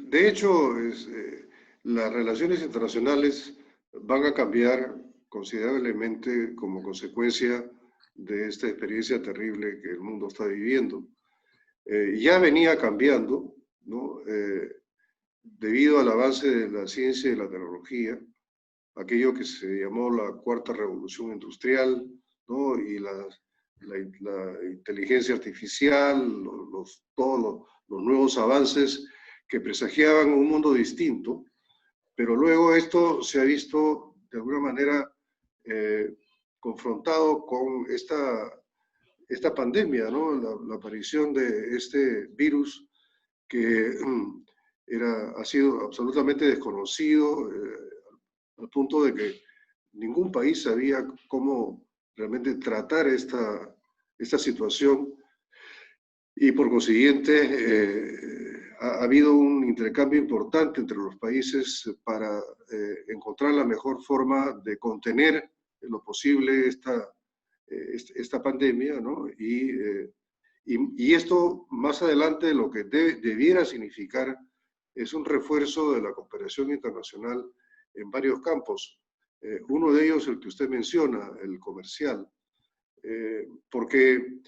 De hecho, las relaciones internacionales van a cambiar considerablemente como consecuencia de esta experiencia terrible que el mundo está viviendo. Ya venía cambiando, ¿no? Debido al avance de la ciencia y la tecnología, aquello que se llamó la cuarta revolución industrial, ¿no? Y la inteligencia artificial, todos los nuevos avances que presagiaban un mundo distinto, pero luego esto se ha visto de alguna manera eh, confrontado con esta pandemia, ¿no? La aparición de este virus que ha sido absolutamente desconocido, al punto de que ningún país sabía cómo realmente tratar esta situación y por consiguiente ha habido un intercambio importante entre los países para encontrar la mejor forma de contener en lo posible esta pandemia, ¿no? Y esto más adelante lo que debiera significar es un refuerzo de la cooperación internacional en varios campos. Uno de ellos, el que usted menciona, el comercial, porque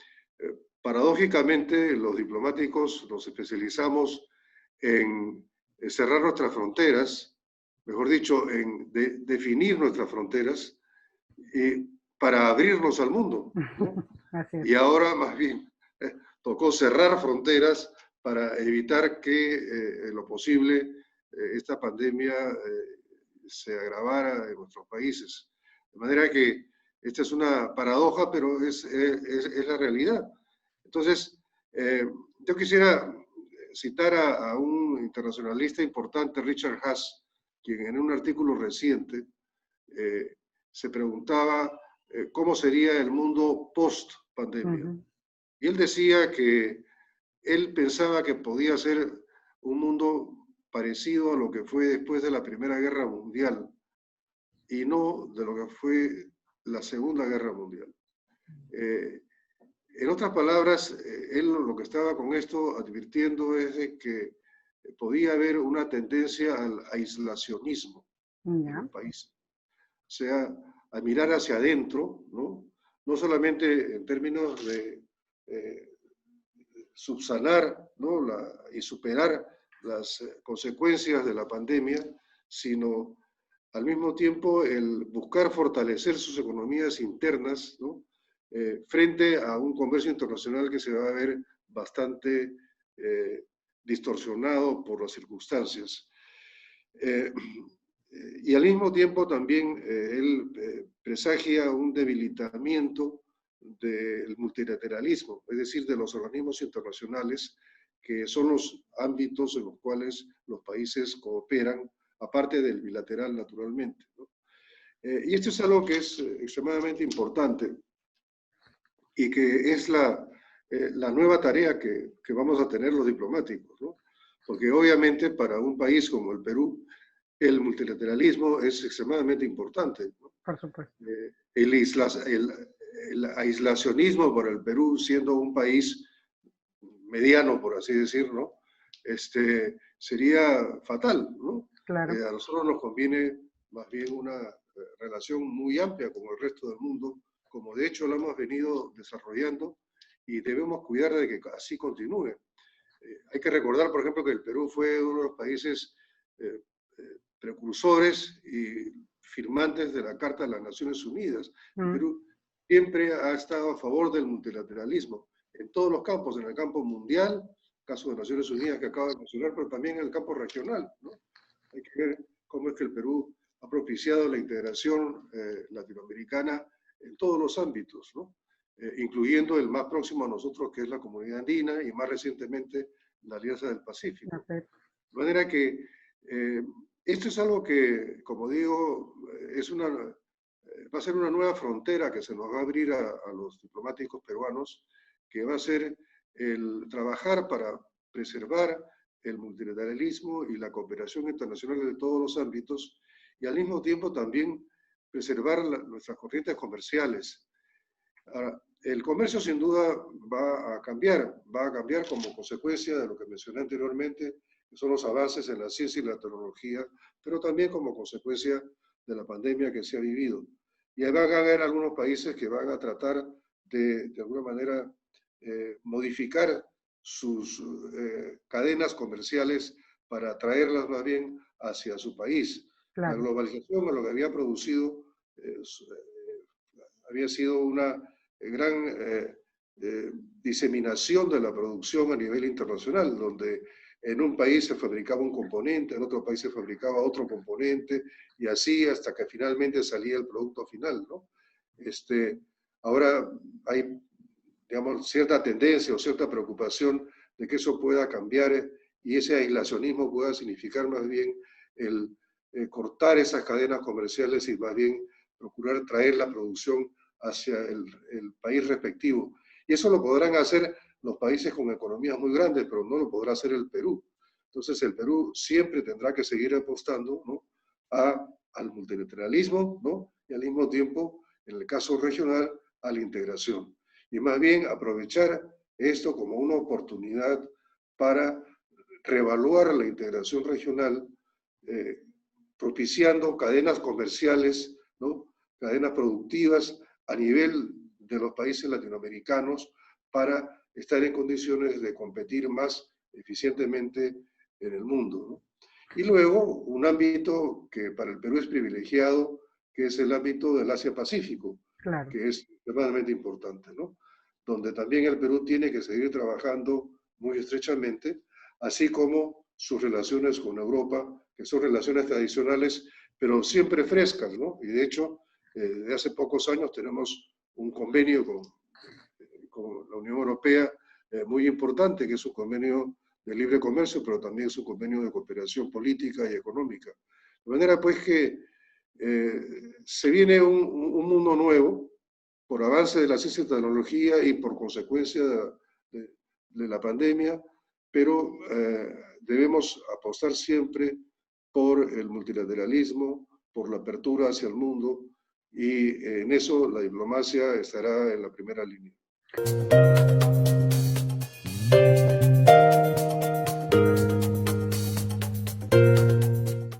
paradójicamente los diplomáticos nos especializamos en cerrar nuestras fronteras, mejor dicho, en definir nuestras fronteras para abrirnos al mundo, ¿no? Así es. Y ahora más bien tocó cerrar fronteras para evitar que en lo posible esta pandemia se agravara en nuestros países. De manera que esta es una paradoja, pero es la realidad. Entonces, yo quisiera citar a un internacionalista importante, Richard Haas, quien en un artículo reciente se preguntaba cómo sería el mundo post-pandemia. Y él decía que él pensaba que podía ser un mundo parecido a lo que fue después de la Primera Guerra Mundial y no de lo que fue la Segunda Guerra Mundial. En otras palabras, él lo que estaba con esto advirtiendo es de que podía haber una tendencia al aislacionismo en los países. O sea, a mirar hacia adentro, ¿no? No solamente en términos de subsanar, ¿no? Y superar las consecuencias de la pandemia, sino al mismo tiempo el buscar fortalecer sus economías internas, ¿no? Frente a un comercio internacional que se va a ver bastante distorsionado por las circunstancias. Y al mismo tiempo también él presagia un debilitamiento del multilateralismo, es decir, de los organismos internacionales, que son los ámbitos en los cuales los países cooperan, aparte del bilateral, naturalmente, ¿no? Y esto es algo que es extremadamente importante y que es la nueva tarea que vamos a tener los diplomáticos, ¿no? Porque obviamente para un país como el Perú, el multilateralismo es extremadamente importante, ¿no? Por supuesto. El aislacionismo para el Perú, siendo un país mediano, por así decirlo, sería fatal, ¿no? Claro. A nosotros nos conviene más bien una relación muy amplia con el resto del mundo, como de hecho lo hemos venido desarrollando, y debemos cuidar de que así continúe. Hay que recordar, por ejemplo, que el Perú fue uno de los países precursores y firmantes de la Carta de las Naciones Unidas. El Perú siempre ha estado a favor del multilateralismo en todos los campos, en el campo mundial, caso de Naciones Unidas que acabo de mencionar, pero también en el campo regional, ¿no? Hay que ver cómo es que el Perú ha propiciado la integración latinoamericana en todos los ámbitos, ¿no? Incluyendo el más próximo a nosotros, que es la Comunidad Andina, y más recientemente la Alianza del Pacífico. De manera que esto es algo que, como digo, va a ser una nueva frontera que se nos va a abrir a los diplomáticos peruanos, que va a ser el trabajar para preservar el multilateralismo y la cooperación internacional de todos los ámbitos, y al mismo tiempo también preservar nuestras corrientes comerciales. Ahora, el comercio sin duda va a cambiar como consecuencia de lo que mencioné anteriormente, que son los avances en la ciencia y la tecnología, pero también como consecuencia de la pandemia que se ha vivido. Y ahí van a haber algunos países que van a tratar de alguna manera, modificar sus cadenas comerciales para traerlas más bien hacia su país. La Claro. globalización, lo que había producido, había sido una gran diseminación de la producción a nivel internacional, donde en un país se fabricaba un componente, en otro país se fabricaba otro componente, y así hasta que finalmente salía el producto final, ¿no? Ahora hay, digamos, cierta tendencia o cierta preocupación de que eso pueda cambiar y ese aislacionismo pueda significar más bien el cortar esas cadenas comerciales y más bien procurar traer la producción hacia el país respectivo. Y eso lo podrán hacer los países con economías muy grandes, pero no lo podrá hacer el Perú. Entonces el Perú siempre tendrá que seguir apostando, ¿no?, al multilateralismo, ¿no?, y al mismo tiempo, en el caso regional, a la integración. Y más bien aprovechar esto como una oportunidad para reevaluar la integración regional, eh, propiciando cadenas comerciales, ¿no?, cadenas productivas a nivel de los países latinoamericanos para estar en condiciones de competir más eficientemente en el mundo, ¿no? Y luego un ámbito que para el Perú es privilegiado, que es el ámbito del Asia-Pacífico, Claro. que es extremadamente importante, ¿no?, donde también el Perú tiene que seguir trabajando muy estrechamente, así como sus relaciones con Europa, que son relaciones tradicionales, pero siempre frescas, ¿no? Y de hecho, de hace pocos años tenemos un convenio con la Unión Europea muy importante, que es un convenio de libre comercio, pero también es un convenio de cooperación política y económica. De manera pues que se viene un mundo nuevo por avance de la ciencia y tecnología y por consecuencia de la pandemia, pero debemos apostar siempre por el multilateralismo, por la apertura hacia el mundo, y en eso la diplomacia estará en la primera línea.